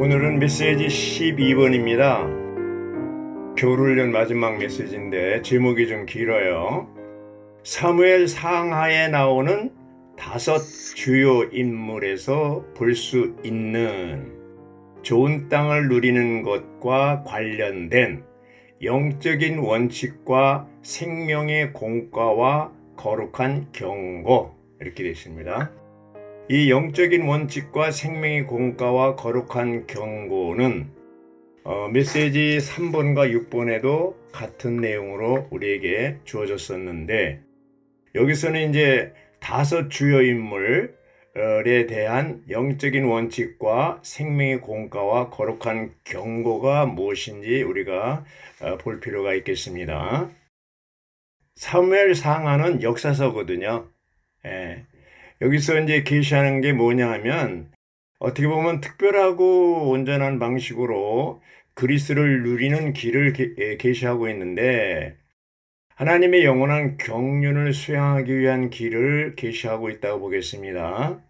오늘은 메시지 12번입니다. 겨울훈련 마지막 메시지인데 제목이 좀 길어요. 사무엘 상하에 나오는 5 주요 인물에서 볼 수 있는 좋은 땅을 누리는 것과 관련된 영적인 원칙과 생명의 공과와 거룩한 경고, 이렇게 되어 있습니다. 이 영적인 원칙과 생명의 공과와 거룩한 경고는 메시지 3번과 6번에도 같은 내용으로 우리에게 주어졌었는데, 여기서는 이제 5 주요 인물에 대한 영적인 원칙과 생명의 공과와 거룩한 경고가 무엇인지 우리가 볼 필요가 있겠습니다. 사무엘 상하는 역사서거든요. 예. 여기서 이제 계시하는 게 뭐냐 하면, 어떻게 보면 특별하고 온전한 방식으로 그리스도를 누리는 길을 계시하고 있는데, 하나님의 영원한 경륜을 수행하기 위한 길을 계시하고 있다고 보겠습니다.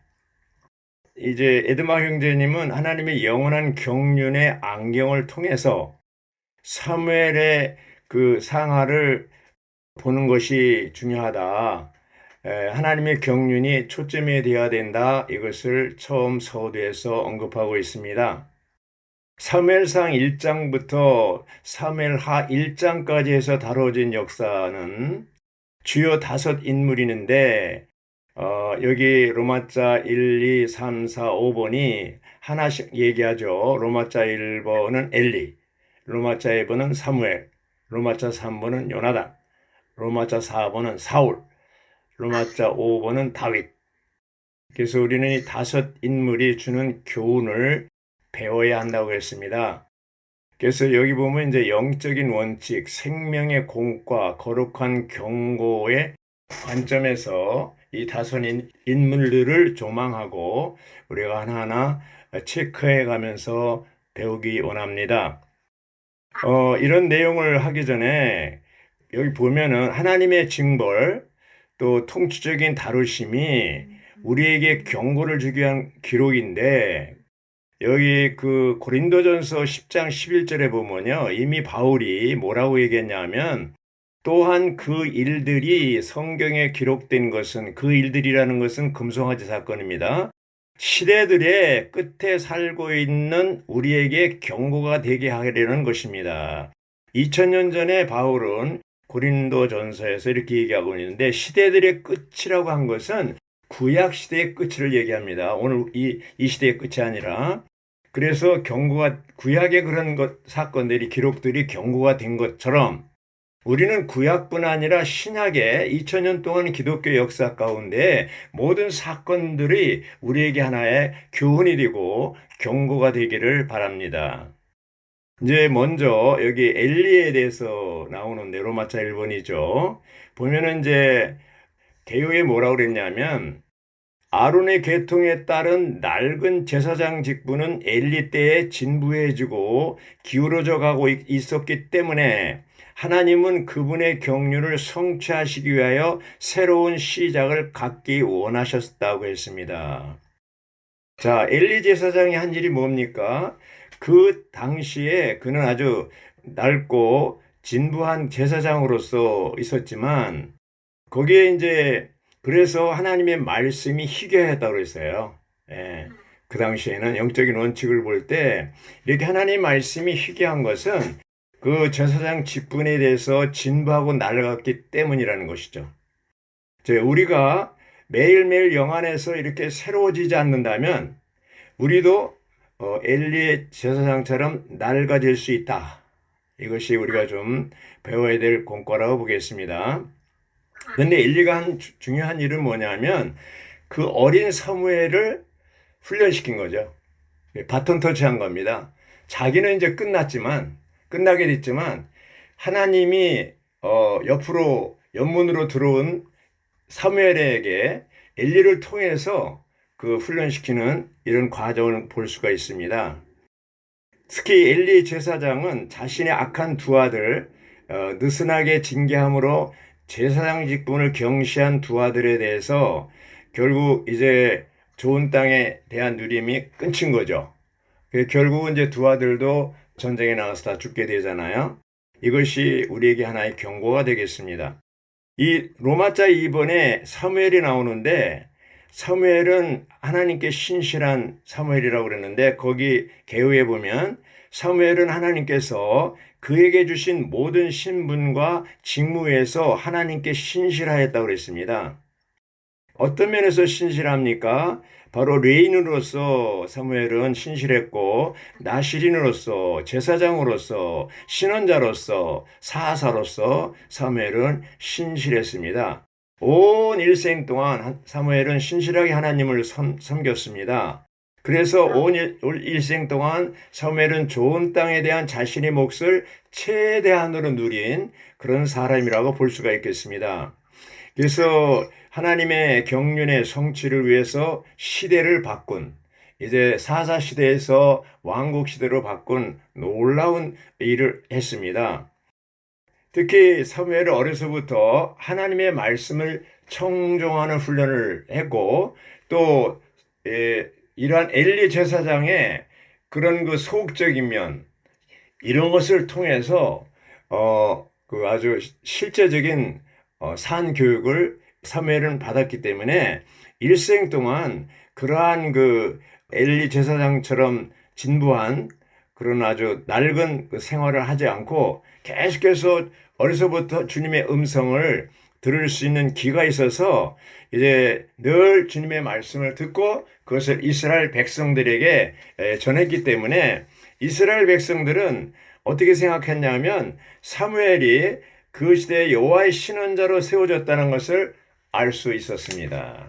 이제 에드마 형제님은 하나님의 영원한 경륜의 안경을 통해서 사무엘의 그 상하를 보는 것이 중요하다. 하나님의 경륜이 초점이 되어야 된다. 이것을 처음 서두에서 언급하고 있습니다. 사무엘상 1장부터 사무엘하 1장까지 해서 다뤄진 역사는 주요 5 인물이는데, 여기 로마자 1, 2, 3, 4, 5번이 하나씩 얘기하죠. 로마자 1번은 엘리, 로마자 2번은 사무엘, 로마자 3번은 요나단, 로마자 4번은 사울, 로마자 5번은 다윗. 그래서 우리는 이 5 인물이 주는 교훈을 배워야 한다고 했습니다. 그래서 여기 보면 이제 영적인 원칙, 생명의 공과, 거룩한 경고의 관점에서 이 5 인물들을 조망하고 우리가 하나하나 체크해 가면서 배우기 원합니다. 이런 내용을 하기 전에 여기 보면은 하나님의 징벌, 또 통치적인 다루심이 우리에게 경고를 주기 위한 기록인데, 여기 그 고린도전서 10장 11절에 보면요, 이미 바울이 뭐라고 얘기했냐면, 또한 그 일들이 성경에 기록된 것은, 그 일들이라는 것은 금송아지 사건입니다. 시대들의 끝에 살고 있는 우리에게 경고가 되게 하려는 것입니다. 2000년 전에 바울은 고린도전서에서 이렇게 얘기하고 있는데, 시대들의 끝이라고 한 것은 구약 시대의 끝을 얘기합니다. 오늘 이 시대의 끝이 아니라. 그래서 경고가, 구약의 그런 사건들이, 기록들이 경고가 된 것처럼 우리는 구약뿐 아니라 신약의 2000년 동안 기독교 역사 가운데 모든 사건들이 우리에게 하나의 교훈이 되고 경고가 되기를 바랍니다. 이제 먼저 여기 엘리에 대해서 나오는데, 로마자 1번이죠. 보면은 이제 개요에 뭐라고 그랬냐면, 아론의 계통에 따른 낡은 제사장 직분은 엘리 때에 진부해지고 기울어져 가고 있었기 때문에 하나님은 그분의 경륜을 성취하시기 위하여 새로운 시작을 갖기 원하셨다고 했습니다. 자, 엘리 제사장이 한 일이 뭡니까? 그 당시에 그는 아주 낡고 진부한 제사장으로서 있었지만, 거기에 이제 그래서 하나님의 말씀이 희귀했다고 했어요. 예. 그 당시에는 영적인 원칙을 볼 때 이렇게 하나님의 말씀이 희귀한 것은 그 제사장 직분에 대해서 진부하고 낡았기 때문이라는 것이죠. 우리가 매일매일 영 안에서 이렇게 새로워지지 않는다면 우리도 엘리의 제사장처럼 낡아질 수 있다. 이것이 우리가 좀 배워야 될 공과라고 보겠습니다. 그런데 엘리가 한 중요한 일은 뭐냐면, 그 어린 사무엘을 훈련시킨 거죠. 바톤 터치한 겁니다. 자기는 이제 끝나게 됐지만 하나님이 옆으로 옆문으로 들어온 사무엘에게 엘리를 통해서 그 훈련시키는 이런 과정을 볼 수가 있습니다. 특히 엘리 제사장은 자신의 악한 두 아들 느슨하게 징계함으로 제사장 직분을 경시한 두 아들에 대해서 결국 이제 좋은 땅에 대한 누림이 끊긴 거죠. 결국은 이제 두 아들도 전쟁에 나가서 다 죽게 되잖아요. 이것이 우리에게 하나의 경고가 되겠습니다. 이 로마자 2번에 사무엘이 나오는데 사무엘은 하나님께 신실한 사무엘이라고 그랬는데 거기 개요에 보면 사무엘은 하나님께서 그에게 주신 모든 신분과 직무에서 하나님께 신실하였다고 그랬습니다. 어떤 면에서 신실합니까? 바로 레인으로서 사무엘은 신실했고 나시린으로서 제사장으로서 신원자로서 사사로서 사무엘은 신실했습니다. 온 일생 동안 사무엘은 신실하게 하나님을 섬겼습니다. 그래서 온 일생 동안 사무엘은 좋은 땅에 대한 자신의 몫을 최대한으로 누린 그런 사람이라고 볼 수가 있겠습니다. 그래서 하나님의 경륜의 성취를 위해서 시대를 바꾼, 이제 사사 시대에서 왕국 시대로 바꾼 놀라운 일을 했습니다. 특히 사무엘은 어려서부터 하나님의 말씀을 청종하는 훈련을 했고 또 이러한 엘리 제사장의 그런 그 소극적인 면 이런 것을 통해서 그 아주 실제적인 산 교육을 사무엘은 받았기 때문에 일생 동안 그러한 그 엘리 제사장처럼 진부한 그런 아주 낡은 그 생활을 하지 않고 계속해서 어려서부터 주님의 음성을 들을 수 있는 기가 있어서 이제 늘 주님의 말씀을 듣고 그것을 이스라엘 백성들에게 전했기 때문에 이스라엘 백성들은 어떻게 생각했냐면 사무엘이 그 시대에 여호와의 신원자로 세워졌다는 것을 알 수 있었습니다.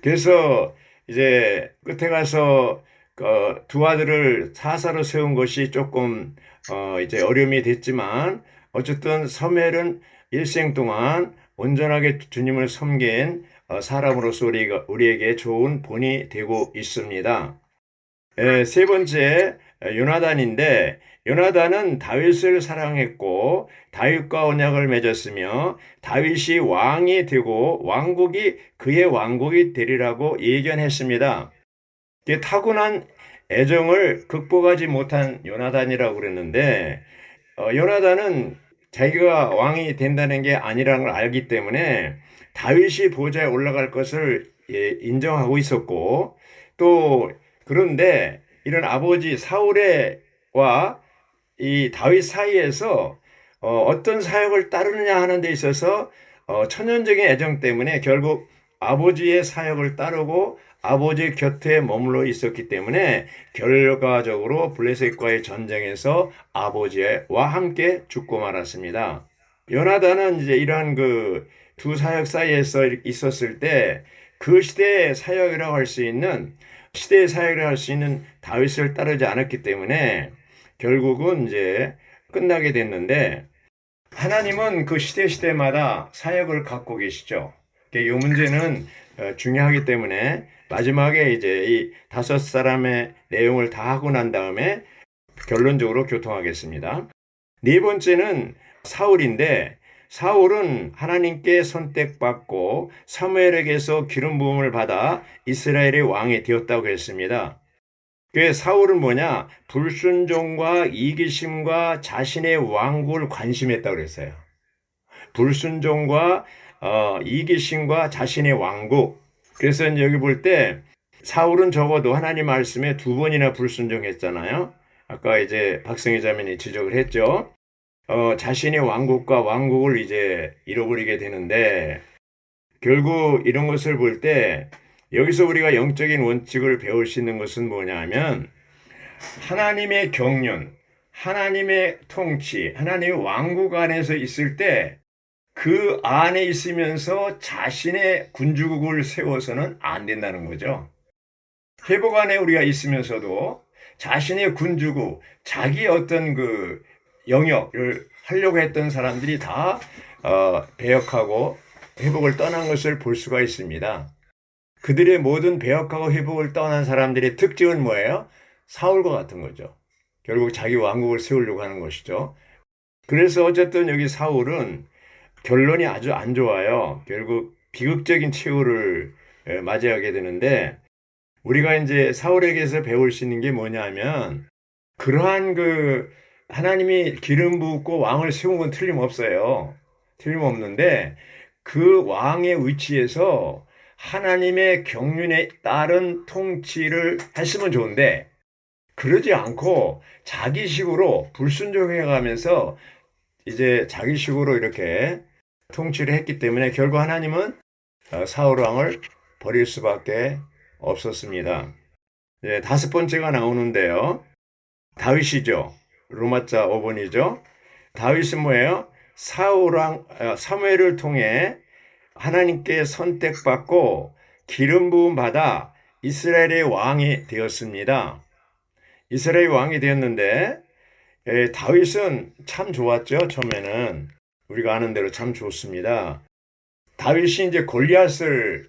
그래서 이제 끝에 가서 두 아들을 사사로 세운 것이 조금 이제 어려움이 됐지만 어쨌든 사무엘은 일생 동안 온전하게 주님을 섬긴 사람으로서 우리에게 좋은 본이 되고 있습니다. 세 번째 요나단인데 요나단은 다윗을 사랑했고 다윗과 언약을 맺었으며 다윗이 왕이 되고 왕국이 그의 왕국이 되리라고 예견했습니다. 타고난 애정을 극복하지 못한 요나단이라고 그랬는데 요나단은 자기가 왕이 된다는 게 아니라는 걸 알기 때문에 다윗이 보좌에 올라갈 것을 인정하고 있었고 또 그런데 이런 아버지 사울과 이 다윗 사이에서 어떤 사역을 따르느냐 하는 데 있어서 천연적인 애정 때문에 결국 아버지의 사역을 따르고 아버지 곁에 머물러 있었기 때문에 결과적으로 블레셋과의 전쟁에서 아버지와 함께 죽고 말았습니다. 요나단은 이제 이러한 그 두 사역 사이에서 있었을 때 그 시대의 사역이라고 할 수 있는 시대의 사역을 할 수 있는 다윗을 따르지 않았기 때문에 결국은 이제 끝나게 됐는데 하나님은 그 시대마다 사역을 갖고 계시죠. 이 문제는 중요하기 때문에 마지막에 이제 이 다섯 사람의 내용을 다 하고 난 다음에 결론적으로 교통하겠습니다. 네 번째는 사울인데 사울은 하나님께 선택받고 사무엘에게서 기름 부음을 받아 이스라엘의 왕이 되었다고 했습니다. 그 사울은 뭐냐? 불순종과 이기심과 자신의 왕국을 관심했다고 그랬어요. 불순종과 이기심과 자신의 왕국. 그래서 여기 볼 때 사울은 적어도 하나님 말씀에 두 번이나 불순종했잖아요. 아까 이제 박성희 자매님이 지적을 했죠. 자신의 왕국과 왕국을 이제 잃어버리게 되는데 결국 이런 것을 볼 때 여기서 우리가 영적인 원칙을 배울 수 있는 것은 뭐냐면 하나님의 경륜, 하나님의 통치, 하나님의 왕국 안에서 있을 때 그 안에 있으면서 자신의 군주국을 세워서는 안 된다는 거죠. 회복 안에 우리가 있으면서도 자신의 군주국, 자기 어떤 그 영역을 하려고 했던 사람들이 다 배역하고 회복을 떠난 것을 볼 수가 있습니다. 그들의 모든 배역하고 회복을 떠난 사람들의 특징은 뭐예요? 사울과 같은 거죠. 결국 자기 왕국을 세우려고 하는 것이죠. 그래서 어쨌든 여기 사울은 결론이 아주 안 좋아요. 결국 비극적인 최후를 맞이하게 되는데 우리가 이제 사울에게서 배울 수 있는 게 뭐냐면 그러한 하나님이 기름 붓고 왕을 세운 건 틀림없어요. 틀림없는데 그 왕의 위치에서 하나님의 경륜에 따른 통치를 했으면 좋은데 그러지 않고 자기식으로 불순종해 가면서 이제 자기식으로 이렇게 통치를 했기 때문에 결국 하나님은 사울 왕을 버릴 수밖에 없었습니다. 네, 다섯 번째가 나오는데요. 다윗이죠. 로마자 5번이죠. 다윗은 뭐예요? 사무엘을 통해 하나님께 선택받고 기름 부음 받아 이스라엘의 왕이 되었습니다. 이스라엘 왕이 되었는데 다윗은 참 좋았죠. 처음에는 우리가 아는 대로 참 좋습니다. 다윗이 이제 골리앗을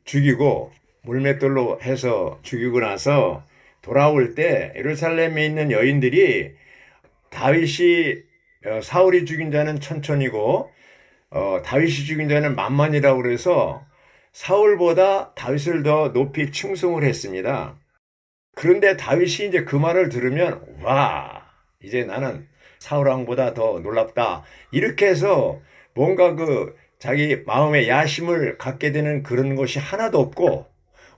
죽이고 물맷돌로 해서 죽이고 나서 돌아올 때 예루살렘에 있는 여인들이 다윗이 사울이 죽인 자는 천천이고 다윗이 죽인 자는 만만이라고 그래서 사울보다 다윗을 더 높이 칭송을 했습니다. 그런데 다윗이 이제 그 말을 들으면 와 이제 나는 사울 왕보다 더 놀랍다 이렇게 해서 뭔가 자기 마음의 야심을 갖게 되는 그런 것이 하나도 없고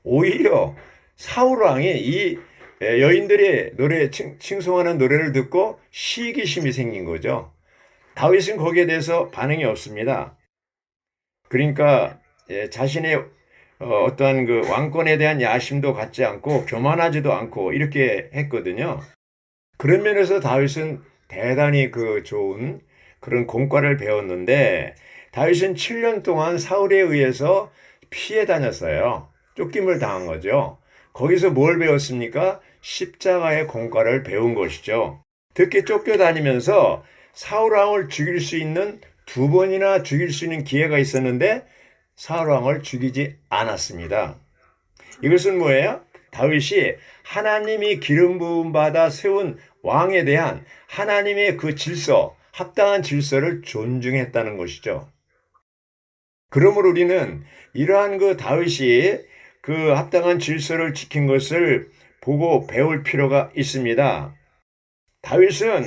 오히려 사울 왕이 이 여인들의 칭송하는 노래를 듣고 시기심이 생긴 거죠. 다윗은 거기에 대해서 반응이 없습니다. 그러니까 자신의 어떠한 왕권에 대한 야심도 갖지 않고 교만하지도 않고 이렇게 했거든요. 그런 면에서 다윗은 대단히 좋은 그런 공과를 배웠는데 다윗은 7년 동안 사울에 의해서 피해 다녔어요. 쫓김을 당한 거죠. 거기서 뭘 배웠습니까? 십자가의 공과를 배운 것이죠. 특히 쫓겨다니면서 사울 왕을 죽일 수 있는 두 번이나 죽일 수 있는 기회가 있었는데 사울 왕을 죽이지 않았습니다. 이것은 뭐예요? 다윗이 하나님이 기름 부음 받아 세운 왕에 대한 하나님의 그 질서, 합당한 질서를 존중했다는 것이죠. 그러므로 우리는 이러한 다윗이 합당한 질서를 지킨 것을 보고 배울 필요가 있습니다. 다윗은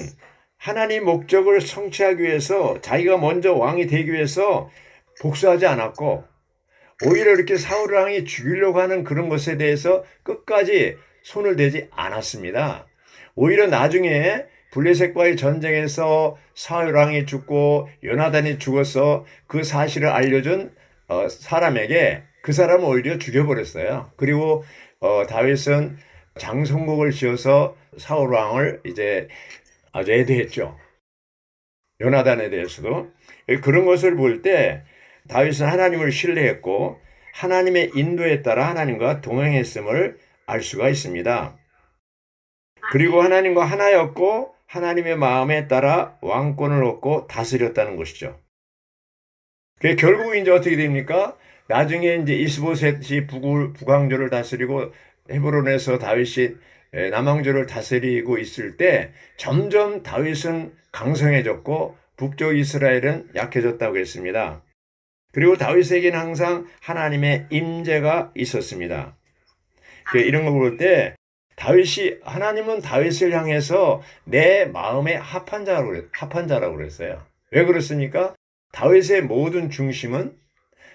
하나님 목적을 성취하기 위해서 자기가 먼저 왕이 되기 위해서 복수하지 않았고 오히려 이렇게 사울 왕이 죽이려고 하는 그런 것에 대해서 끝까지 손을 대지 않았습니다. 오히려 나중에 블레셋과의 전쟁에서 사울 왕이 죽고 요나단이 죽어서 그 사실을 알려준 사람에게 그 사람을 오히려 죽여버렸어요. 그리고 다윗은 장성국을 지어서 사울 왕을 이제 아주 애도했죠. 요나단에 대해서도. 그런 것을 볼 때 다윗은 하나님을 신뢰했고 하나님의 인도에 따라 하나님과 동행했음을 알 수가 있습니다. 그리고 하나님과 하나였고 하나님의 마음에 따라 왕권을 얻고 다스렸다는 것이죠. 결국 이제 어떻게 됩니까? 나중에 이제 이스보셋이 북왕조를 다스리고 헤브론에서 다윗이 남왕조를 다스리고 있을 때 점점 다윗은 강성해졌고 북쪽 이스라엘은 약해졌다고 했습니다. 그리고 다윗에게는 항상 하나님의 임재가 있었습니다. 이런 거 볼 때 하나님은 다윗을 향해서 내 마음에 합한 자라고 그랬어요. 왜 그렇습니까? 다윗의 모든 중심은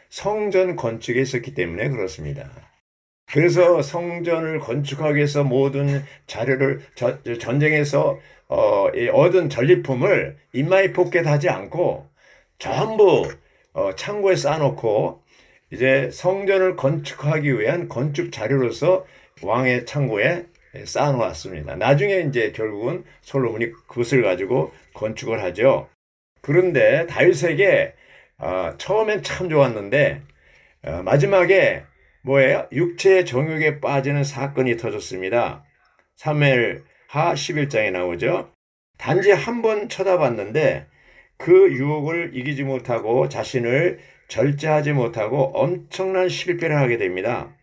성전 건축에 있었기 때문에 그렇습니다. 그래서 성전을 건축하기 위해서 모든 자료를 전쟁에서 얻은 전리품을 인마이 포켓하지 않고 전부 창고에 쌓아놓고 이제 성전을 건축하기 위한 건축 자료로서 왕의 창고에 쌓아놓았습니다. 나중에 이제 결국은 솔로몬이 그것을 가지고 건축을 하죠. 그런데 다윗에게 처음엔 참 좋았는데 마지막에 뭐예요? 육체의 정욕에 빠지는 사건이 터졌습니다. 사무엘하 11장에 나오죠. 단지 한 번 쳐다봤는데 그 유혹을 이기지 못하고 자신을 절제하지 못하고 엄청난 실패를 하게 됩니다.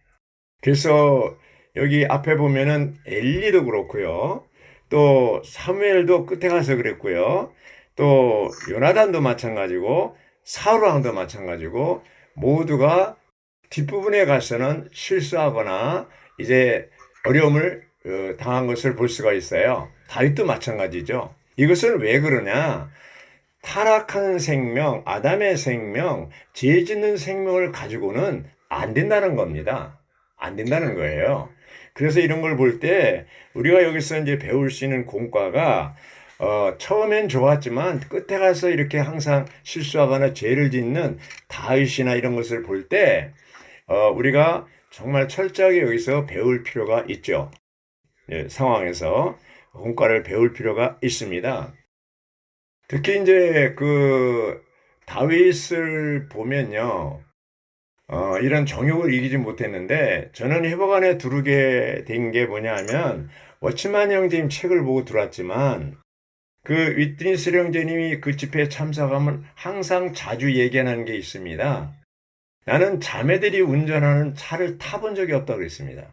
그래서 여기 앞에 보면은 엘리도 그렇고요. 또 사무엘도 끝에 가서 그랬고요. 또 요나단도 마찬가지고 사울 왕도 마찬가지고 모두가 뒷부분에 가서는 실수하거나 이제 어려움을 당한 것을 볼 수가 있어요. 다윗도 마찬가지죠. 이것은 왜 그러냐? 타락한 생명, 아담의 생명, 죄 짓는 생명을 가지고는 안 된다는 겁니다. 안 된다는 거예요. 그래서 이런 걸 볼 때 우리가 여기서 이제 배울 수 있는 공과가 처음엔 좋았지만 끝에 가서 이렇게 항상 실수하거나 죄를 짓는 다윗이나 이런 것을 볼 때 우리가 정말 철저하게 여기서 배울 필요가 있죠. 예, 상황에서 공과를 배울 필요가 있습니다. 특히 이제 그 다윗을 보면요. 이런 정욕을 이기지 못했는데 저는 회복 안에 들어오게 된 게 뭐냐 하면 워치만 형제님 책을 보고 들어왔지만 그 윗드니스 형제님이 그 집회에 참석하면 항상 자주 얘기하는 게 있습니다. 나는 자매들이 운전하는 차를 타본 적이 없다고 그랬습니다.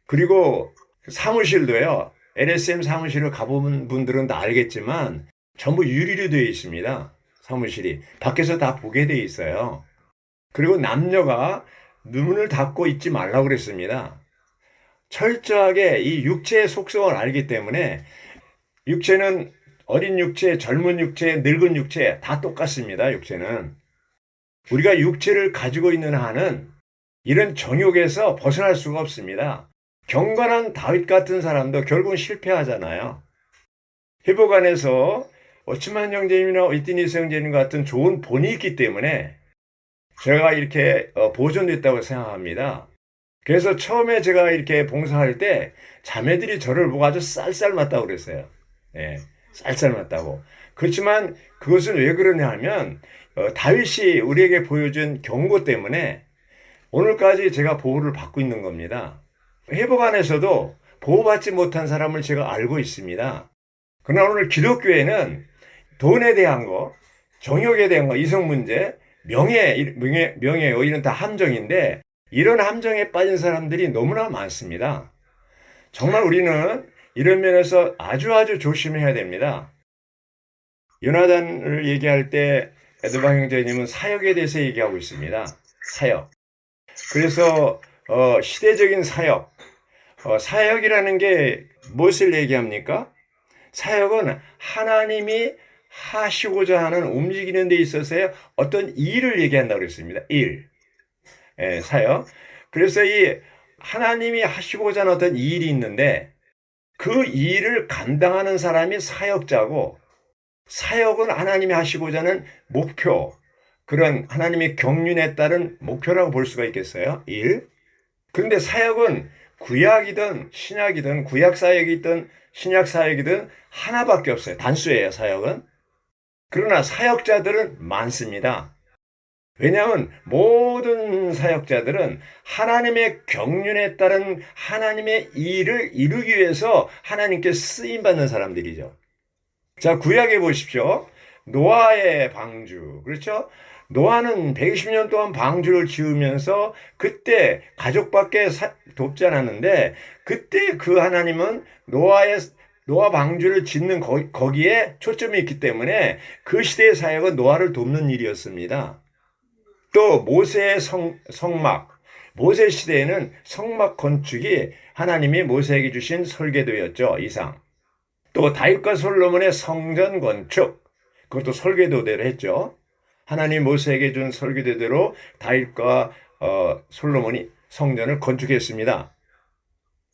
그리고 사무실도요. LSM 사무실을 가본 분들은 다 알겠지만 전부 유리로 되어 있습니다. 사무실이. 밖에서 다 보게 되어 있어요. 그리고 남녀가 눈을 닫고 있지 말라고 그랬습니다. 철저하게 이 육체의 속성을 알기 때문에 육체는 어린 육체, 젊은 육체, 늙은 육체 다 똑같습니다. 육체는. 우리가 육체를 가지고 있는 한은 이런 정욕에서 벗어날 수가 없습니다. 경건한 다윗 같은 사람도 결국은 실패하잖아요. 회복 안에서 워치만 형제님이나 위트니스 형제님 같은 좋은 본이 있기 때문에 제가 이렇게 보존됐다고 생각합니다. 그래서 처음에 제가 이렇게 봉사할 때 자매들이 저를 보고 아주 쌀쌀맞다고 그랬어요. 예, 쌀쌀맞다고. 그렇지만 그것은 왜 그러냐 하면 다윗이 우리에게 보여준 경고 때문에 오늘까지 제가 보호를 받고 있는 겁니다. 회복 안에서도 보호받지 못한 사람을 제가 알고 있습니다. 그러나 오늘 기독교에는 돈에 대한 거, 정욕에 대한 거, 이성 문제, 명예요. 이런 다 함정인데 이런 함정에 빠진 사람들이 너무나 많습니다. 정말 우리는 이런 면에서 아주 조심해야 됩니다. 요나단을 얘기할 때 에드바 형제님은 사역에 대해서 얘기하고 있습니다. 사역. 그래서 시대적인 사역. 사역이라는 게 무엇을 얘기합니까? 사역은 하나님이 하시고자 하는 움직이는 데 있어서의 어떤 일을 얘기한다고 그랬습니다. 일. 예, 사역. 그래서 이 하나님이 하시고자 하는 어떤 일이 있는데 그 일을 감당하는 사람이 사역자고 사역은 하나님이 하시고자 하는 목표, 그런 하나님의 경륜에 따른 목표라고 볼 수가 있겠어요? 일. 그런데 사역은 구약이든 신약이든 구약 사역이든 신약 사역이든 하나밖에 없어요. 단수예요, 사역은. 그러나 사역자들은 많습니다. 왜냐하면 모든 사역자들은 하나님의 경륜에 따른 하나님의 일을 이루기 위해서 하나님께 쓰임받는 사람들이죠. 자, 구약에 보십시오. 노아의 방주. 그렇죠? 노아는 120년 동안 방주를 지으면서 그때 가족밖에 돕지 않았는데 그때 그 하나님은 노아 방주를 짓는 거기에 초점이 있기 때문에 그 시대의 사역은 노아를 돕는 일이었습니다. 또 모세의 성막. 모세 시대에는 성막 건축이 하나님이 모세에게 주신 설계도였죠. 이상. 또 다윗과 솔로몬의 성전 건축. 그것도 설계도대로 했죠. 하나님 모세에게 준 설계도대로 다윗과 솔로몬이 성전을 건축했습니다.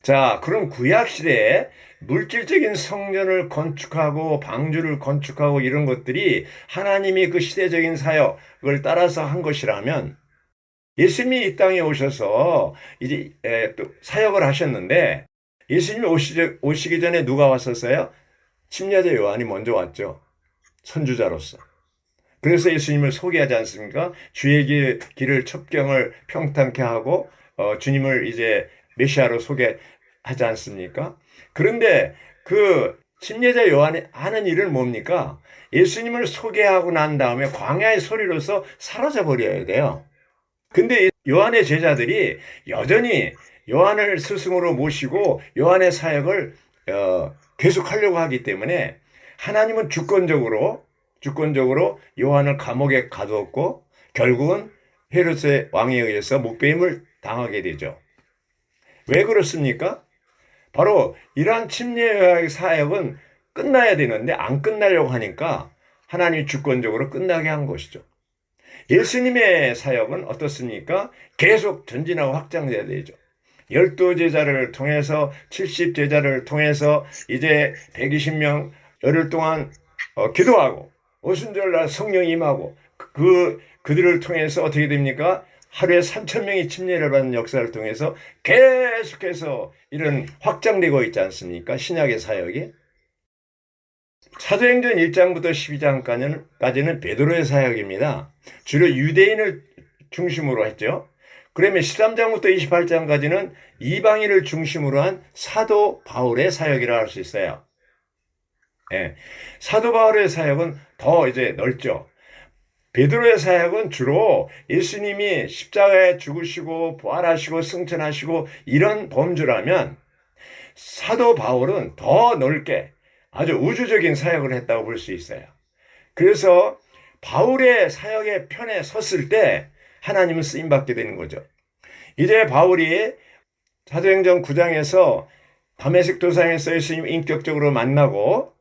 자, 그럼 구약 시대에 물질적인 성전을 건축하고 방주를 건축하고 이런 것들이 하나님이 그 시대적인 사역을 따라서 한 것이라면 예수님이 이 땅에 오셔서 이제 또 사역을 하셨는데 예수님이 오시기 전에 누가 왔었어요? 침례자 요한이 먼저 왔죠. 선주자로서. 그래서 예수님을 소개하지 않습니까? 주의 길을 첩경을 평탄케 하고 주님을 이제 메시아로 소개하지 않습니까? 그런데 그 침례자 요한이 하는 일은 뭡니까? 예수님을 소개하고 난 다음에 광야의 소리로서 사라져 버려야 돼요. 근데 요한의 제자들이 여전히 요한을 스승으로 모시고 요한의 사역을 계속하려고 하기 때문에 하나님은 주권적으로 요한을 감옥에 가두었고 결국은 헤롯의 왕에 의해서 목배임을 당하게 되죠. 왜 그렇습니까? 바로 이러한 침례 사역은 끝나야 되는데 안 끝나려고 하니까 하나님이 주권적으로 끝나게 한 것이죠. 예수님의 사역은 어떻습니까? 계속 전진하고 확장돼야 되죠. 12제자를 통해서 70제자를 통해서 이제 120명 열흘 동안 기도하고 오순절날 성령이 임하고 그들을 통해서 어떻게 됩니까? 하루에 3,000명이 침례를 받는 역사를 통해서 계속해서 이런 확장되고 있지 않습니까? 신약의 사역이. 사도행전 1장부터 12장까지는 베드로의 사역입니다. 주로 유대인을 중심으로 했죠. 그러면 13장부터 28장까지는 이방인을 중심으로 한 사도 바울의 사역이라 할 수 있어요. 예. 사도 바울의 사역은 더 이제 넓죠. 베드로의 사역은 주로 예수님이 십자가에 죽으시고 부활하시고 승천하시고 이런 범주라면 사도 바울은 더 넓게 아주 우주적인 사역을 했다고 볼 수 있어요. 그래서 바울의 사역의 편에 섰을 때 하나님은 쓰임받게 되는 거죠. 이제 바울이 사도행전 9장에서 다메섹 도상에서 예수님 인격적으로 만나고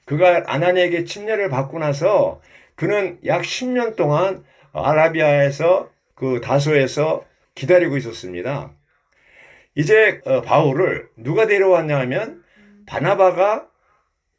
그가 아나니에게 침례를 받고 나서 그는 약 10년 동안 아라비아에서 그 다소에서 기다리고 있었습니다. 이제 바울을 누가 데려왔냐 하면 바나바가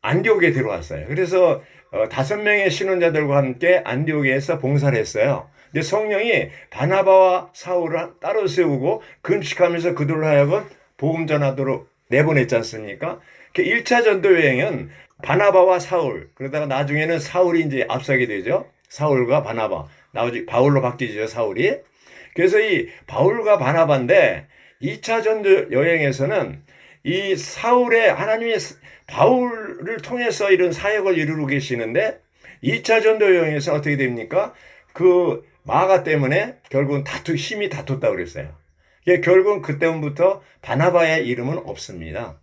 안디옥에 데려왔어요. 그래서 5명의 신혼자들과 함께 안디옥에서 봉사를 했어요. 근데 성령이 바나바와 사울을 따로 세우고 금식하면서 그들로 하여금 복음 전하도록 내보냈지 않습니까? 1차 전도 여행은 바나바와 사울, 그러다가 나중에는 사울이 이제 앞서게 되죠. 사울과 바나바. 나머지 바울로 바뀌죠, 사울이. 그래서 이 바울과 바나바인데 2차 전도 여행에서는 이 사울의 하나님의 바울을 통해서 이런 사역을 이루고 계시는데 2차 전도 여행에서 어떻게 됩니까? 그 마가 때문에 결국은 힘이 다퉜다고 그랬어요. 결국은 그때부터 바나바의 이름은 없습니다.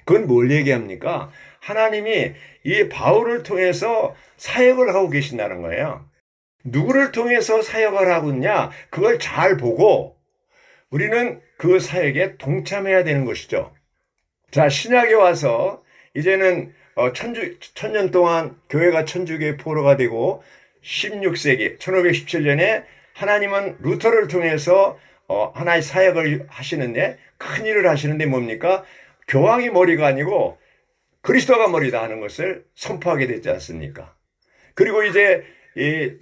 그건 뭘 얘기합니까? 하나님이 이 바울을 통해서 사역을 하고 계신다는 거예요. 누구를 통해서 사역을 하고 있냐? 그걸 잘 보고 우리는 그 사역에 동참해야 되는 것이죠. 자, 신약에 와서 이제는 천년 동안 교회가 천주교의 포로가 되고 16세기 1517년에 하나님은 루터를 통해서 하나의 사역을 하시는데 큰 일을 하시는데 뭡니까? 교황이 머리가 아니고 그리스도가 머리다 하는 것을 선포하게 됐지 않습니까? 그리고 이제 이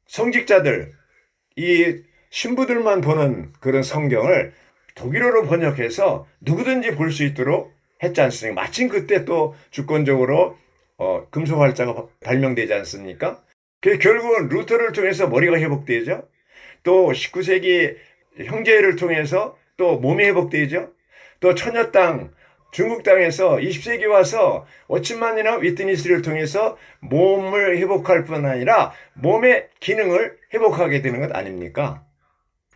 성직자들, 이 신부들만 보는 그런 성경을 독일어로 번역해서 누구든지 볼 수 있도록 했지 않습니까? 마침 그때 또 주권적으로 금속활자가 발명되지 않습니까? 결국은 루터를 통해서 머리가 회복되죠. 또 19세기 형제를 통해서 또 몸이 회복되죠. 또 처녀 땅, 중국 땅에서 20세기 와서 워치만이나 위트니스를 통해서 몸을 회복할 뿐 아니라 몸의 기능을 회복하게 되는 것 아닙니까?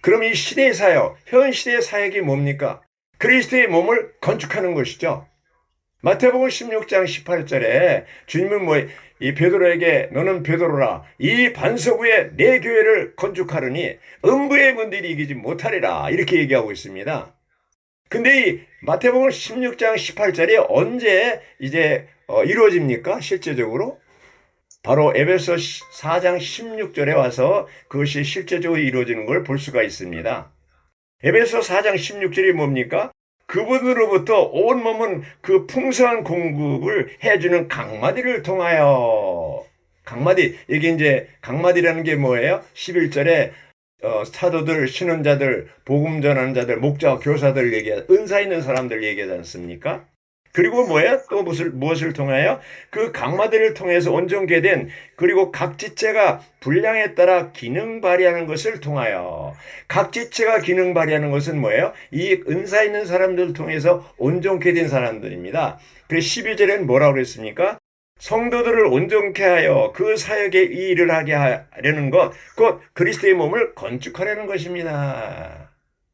그럼 이 시대의 사역, 현 시대의 사역이 뭡니까? 그리스도의 몸을 건축하는 것이죠. 마태복음 16장 18절에 주님은 이 베드로에게 너는 베드로라 이 반석 위에 내 교회를 건축하려니 음부의 문들이 이기지 못하리라 이렇게 얘기하고 있습니다. 근데 이 마태복음 16장 18절이 언제 이제 이루어집니까? 실제적으로? 바로 에베소 4장 16절에 와서 그것이 실제적으로 이루어지는 걸 볼 수가 있습니다. 에베소 4장 16절이 뭡니까? 그분으로부터 온 몸은 그 풍성한 공급을 해주는 강마디를 통하여 강마디, 이게 이제 강마디라는 게 뭐예요? 11절에 사도들, 신원자들, 복음 전하는 자들, 목자, 교사들 은사 있는 사람들 얘기하지 않습니까? 그리고 뭐예요? 또 무엇을 통하여? 그 강마디를 통해서 온전케 된 그리고 각 지체가 분량에 따라 기능 발휘하는 것을 통하여 각 지체가 기능 발휘하는 것은 뭐예요? 이 은사 있는 사람들을 통해서 온전케 된 사람들입니다. 그래서 12절에는 뭐라고 그랬습니까? 성도들을 온전케 하여 그 사역에 이 일을 하게 하려는 것, 곧 그리스도의 몸을 건축하려는 것입니다.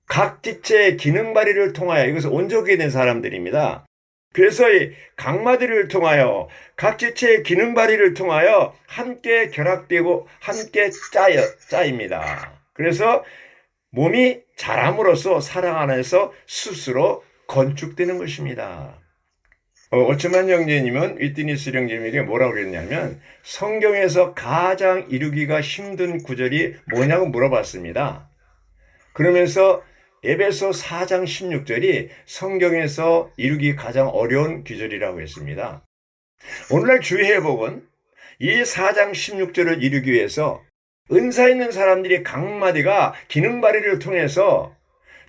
각 지체의 기능 발휘를 통하여 이것을 온전케 된 사람들입니다. 그래서 이 강마디를 통하여 각 지체의 기능 발휘를 통하여 함께 결합되고 함께 짜입니다. 그래서 몸이 자람으로써 사랑 안에서 스스로 건축되는 것입니다. 오츠만 형제님은 위트니스 형제님에게 뭐라고 그랬냐면 성경에서 가장 이루기가 힘든 구절이 뭐냐고 물어봤습니다. 그러면서 에베소 4장 16절이 성경에서 이루기 가장 어려운 구절이라고 했습니다. 오늘날 주의 회복은 이 4장 16절을 이루기 위해서 은사 있는 사람들이 각 마디가 기능 발휘를 통해서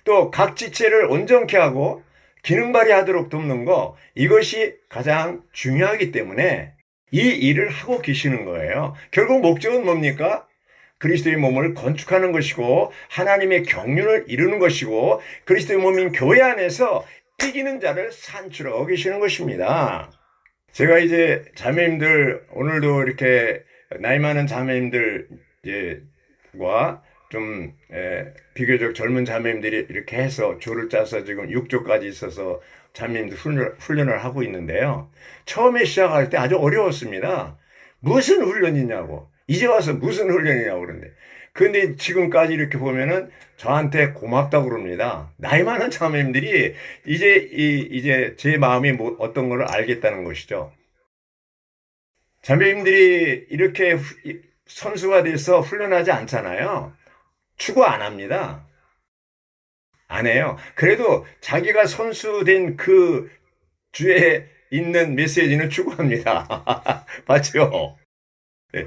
또 각 지체를 온전케 하고 기능 발휘하도록 돕는 거, 이것이 가장 중요하기 때문에 이 일을 하고 계시는 거예요. 결국 목적은 뭡니까? 그리스도의 몸을 건축하는 것이고 하나님의 경륜을 이루는 것이고 그리스도의 몸인 교회 안에서 이기는 자를 산출하고 계시는 것입니다. 제가 이제 자매님들, 오늘도 이렇게 나이 많은 자매님들과 좀 비교적 젊은 자매님들이 이렇게 해서 조를 짜서 지금 6조까지 있어서 자매님들 훈련을 하고 있는데요. 처음에 시작할 때 아주 어려웠습니다. 무슨 훈련이냐고, 이제 와서 무슨 훈련이냐고 그러는데, 근데 지금까지 이렇게 보면은 저한테 고맙다고 그럽니다. 나이 많은 자매님들이 이제 제 마음이 어떤 걸 알겠다는 것이죠. 자매님들이 이렇게 선수가 돼서 훈련하지 않잖아요. 추구 안 합니다. 안 해요. 그래도 자기가 선수된 그 주에 있는 메시지는 추구합니다. 맞죠?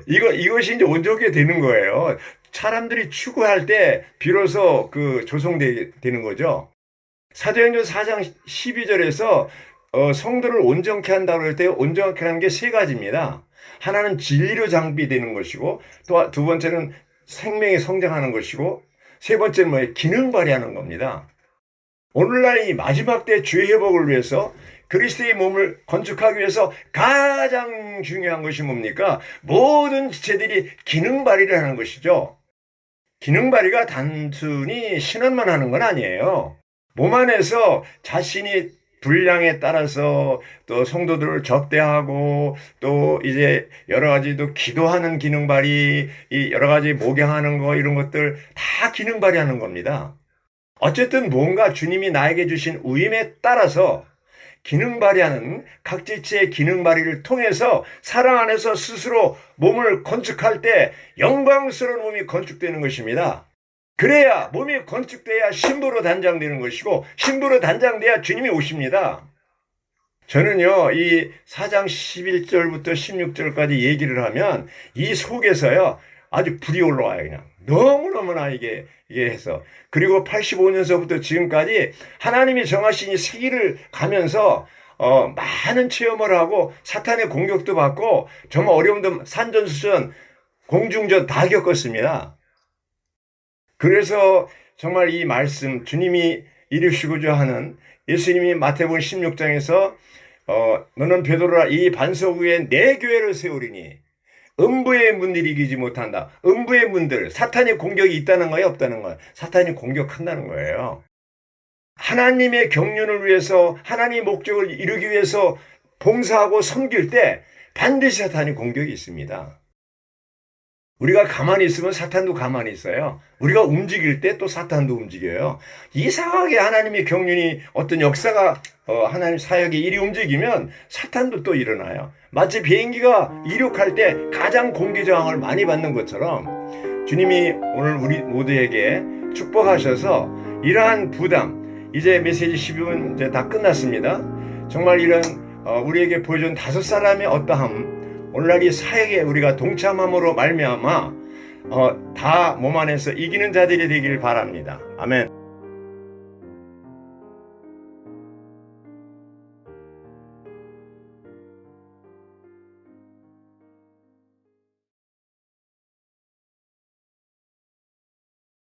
이것이 이제 온전하게 되는 거예요. 사람들이 추구할 때 비로소 그 조성되는 거죠. 사도행전 4장 12절에서 성도를 온전케 한다고 할 때 온전케 하는 게 세 가지입니다. 하나는 진리로 장비되는 것이고, 또 두 번째는 생명이 성장하는 것이고, 세 번째는 뭐예요? 기능 발휘하는 겁니다. 오늘날 이 마지막 때 주의 회복을 위해서 그리스도의 몸을 건축하기 위해서 가장 중요한 것이 뭡니까? 모든 지체들이 기능 발휘를 하는 것이죠. 기능 발휘가 단순히 신원만 하는 건 아니에요. 몸 안에서 자신이 분량에 따라서 또 성도들을 접대하고 또 이제 여러 가지 또 기도하는 기능 발휘, 이 여러 가지 목양하는 거 이런 것들 다 기능 발휘하는 겁니다. 어쨌든 뭔가 주님이 나에게 주신 위임에 따라서 기능 발휘하는 각 지체의 기능 발휘를 통해서 사랑 안에서 스스로 몸을 건축할 때 영광스러운 몸이 건축되는 것입니다. 그래야 몸이 건축돼야 신부로 단장되는 것이고 신부로 단장돼야 주님이 오십니다. 저는요, 이 4장 11절부터 16절까지 얘기를 하면 이 속에서요, 아주 불이 올라와요, 그냥. 너무너무나 이게 해서. 그리고 85년서부터 지금까지 하나님이 정하신 이 세기를 가면서 많은 체험을 하고 사탄의 공격도 받고 정말 어려움도 산전수전, 공중전 다 겪었습니다. 그래서 정말 이 말씀, 주님이 이루시고자 하는 예수님이 마태복음 16장에서 너는 베드로라, 이 반석 위에 내 교회를 세우리니 음부의 문들이 이기지 못한다. 음부의 문들, 사탄의 공격이 있다는 거예요, 없다는 거예요? 사탄이 공격한다는 거예요. 하나님의 경륜을 위해서, 하나님의 목적을 이루기 위해서 봉사하고 섬길 때 반드시 사탄의 공격이 있습니다. 우리가 가만히 있으면 사탄도 가만히 있어요. 우리가 움직일 때 또 사탄도 움직여요. 이상하게 하나님의 경륜이 어떤 역사가 하나님 사역이 이리 움직이면 사탄도 또 일어나요. 마치 비행기가 이륙할 때 가장 공기 저항을 많이 받는 것처럼 주님이 오늘 우리 모두에게 축복하셔서 이러한 부담, 이제 메시지 10분 이제 다 끝났습니다. 정말 이런 우리에게 보여준 5사람의 어떠함, 오늘날 이 사역에 우리가 동참함으로 말미암아 다 몸 안에서 이기는 자들이 되기를 바랍니다. 아멘.